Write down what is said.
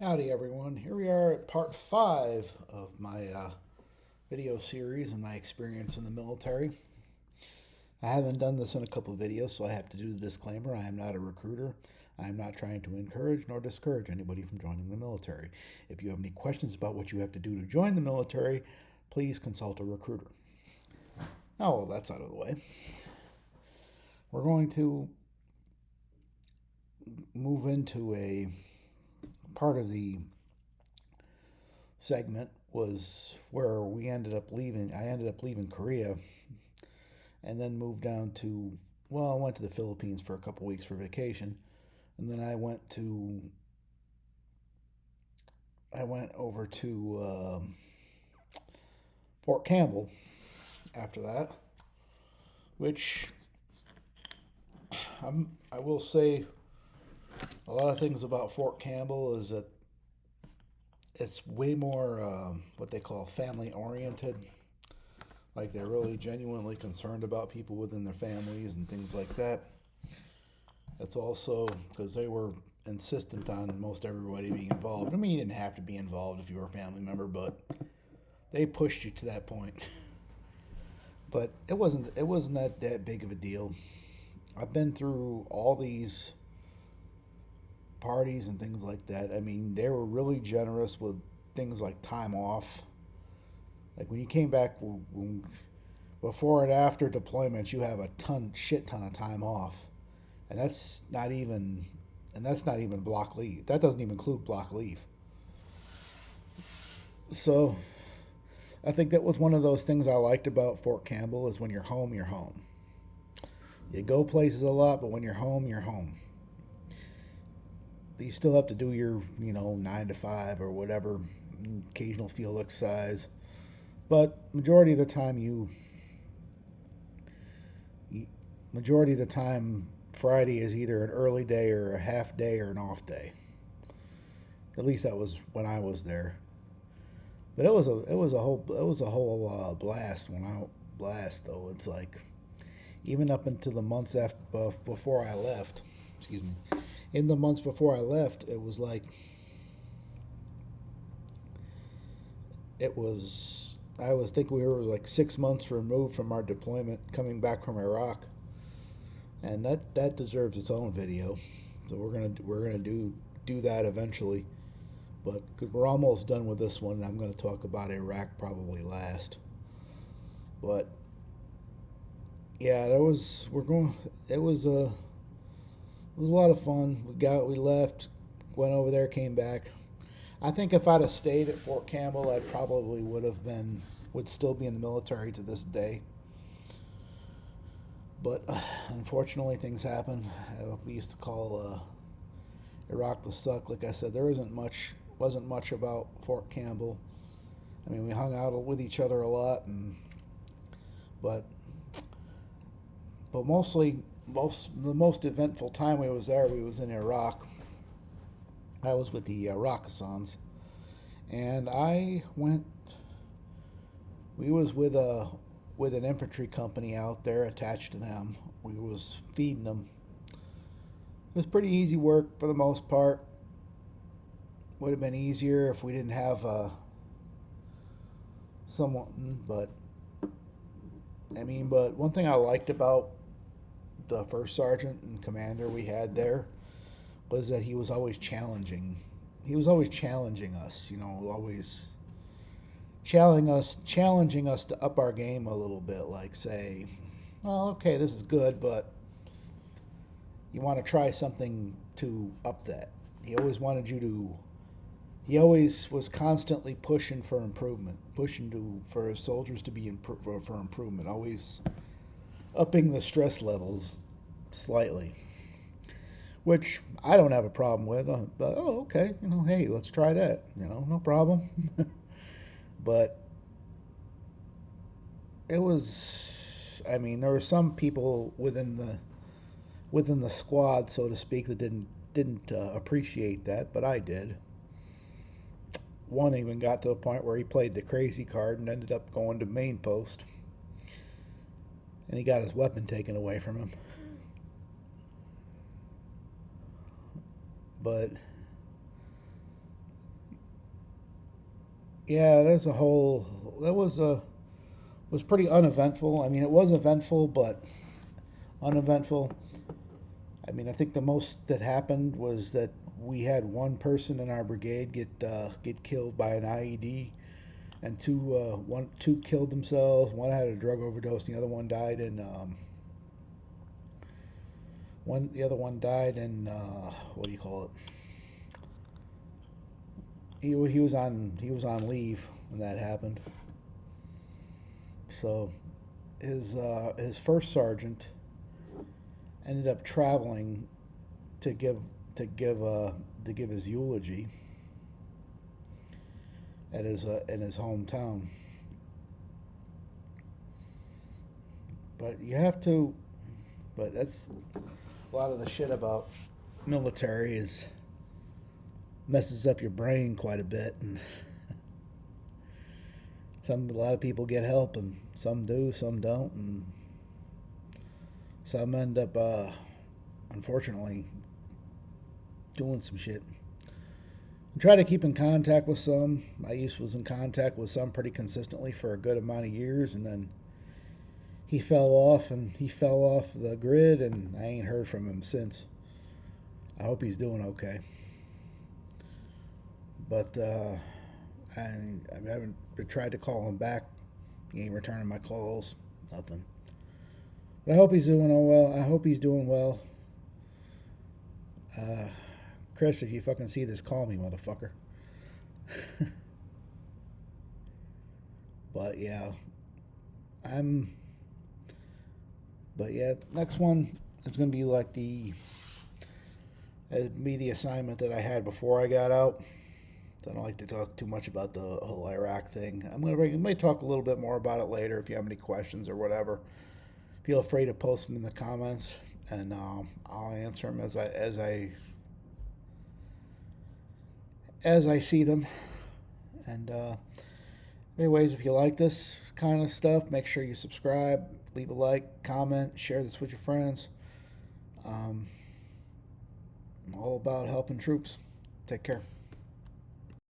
Howdy, everyone. Here we are at part 5 of my video series and my experience in the military. I haven't done this in a couple of videos, so I have to do the disclaimer. I am not a recruiter. I am not trying to encourage nor discourage anybody from joining the military. If you have any questions about what you have to do to join the military, please consult a recruiter. Now, well, that's out of the way. We're going to move into a part of the segment was where we ended up leaving. I ended up leaving Korea and then moved down to, well, I went to the Philippines for a couple weeks for vacation. And then I went over to Fort Campbell after that, which I will say a lot of things about Fort Campbell is that it's way more what they call family oriented. Like they're really genuinely concerned about people within their families and things like that. It's also because they were insistent on most everybody being involved. I mean, you didn't have to be involved if you were a family member, but they pushed you to that point. But it wasn't that big of a deal. I've been through all these parties and things like that. I mean, they were really generous with things like time off. Like when you came back before and after deployments, you have a shit ton of time off, and that's not even block leave. That doesn't even include block leave. So I think that was one of those things I liked about Fort Campbell is when you're home, you're home. You go places a lot, but when you're home, you're home. You still have to do your, 9 to 5 or whatever, occasional field exercise. But majority of the time, Friday is either an early day or a half day or an off day. At least that was when I was there. But it was a whole blast though. It's like even up into the months after before I left. Excuse me. In the months before I left, it was like it was. I was thinking we were like 6 months removed from our deployment, coming back from Iraq, and that deserves its own video. So we're gonna do that eventually. But because we're almost done with this one, I'm going to talk about Iraq probably last. But yeah, there was we're going. It was a lot of fun. We left, went over there, came back. I think if I'd have stayed at Fort Campbell, I probably would still be in the military to this day. But unfortunately, things happen. We used to call Iraq the suck. Like I said, wasn't much about Fort Campbell. I mean, we hung out with each other a lot, but mostly the most eventful time we was there, we was in Iraq. I was with the Rakasans, and I went. We was with an infantry company out there attached to them. We was feeding them. It was pretty easy work for the most part. Would have been easier if we didn't have someone, but but one thing I liked about the first sergeant and commander we had there was that he was always challenging. He was always challenging us, always challenging us to up our game a little bit. Like say, well, okay, this is good, but you want to try something to up that. He always wanted you to. He always was constantly pushing for improvement, for soldiers to be for improvement, always upping the stress levels slightly, which I don't have a problem with. But oh, okay, hey, let's try that. No problem. But it was, I mean, there were some people within the squad, so to speak, that didn't appreciate that, but I did. One even got to a point where he played the crazy card and ended up going to main post, and he got his weapon taken away from him. But Yeah, there's a whole. That was pretty uneventful. I mean, it was eventful, but uneventful. I mean, I think the most that happened was that we had one person in our brigade get killed by an IED, and two killed themselves. One had a drug overdose. The other one died in one. The other one died in what do you call it? He was on leave when that happened. So his first sergeant ended up traveling to give to give to give his eulogy at his in his hometown. But you have to. But that's a lot of the shit about military is messes up your brain quite a bit, and a lot of people get help, and some do, some don't, and some end up unfortunately doing some shit. I try to keep in contact with some. Was in contact with some pretty consistently for a good amount of years, and then he fell off the grid, and I ain't heard from him since. I hope he's doing okay. But I haven't tried to call him back. He ain't returning my calls. Nothing. But I hope he's doing well. I hope he's doing well. Uh, Chris, if you fucking see this, call me, motherfucker. But yeah, I'm. But yeah, next one is gonna be like the assignment that I had before I got out. So I don't like to talk too much about the whole Iraq thing. I might talk a little bit more about it later if you have any questions or whatever. Feel free to post them in the comments, and I'll answer them as I see them. And anyways, if you like this kind of stuff, make sure you subscribe, leave a like, comment, share this with your friends. I'm all about helping troops. Take care.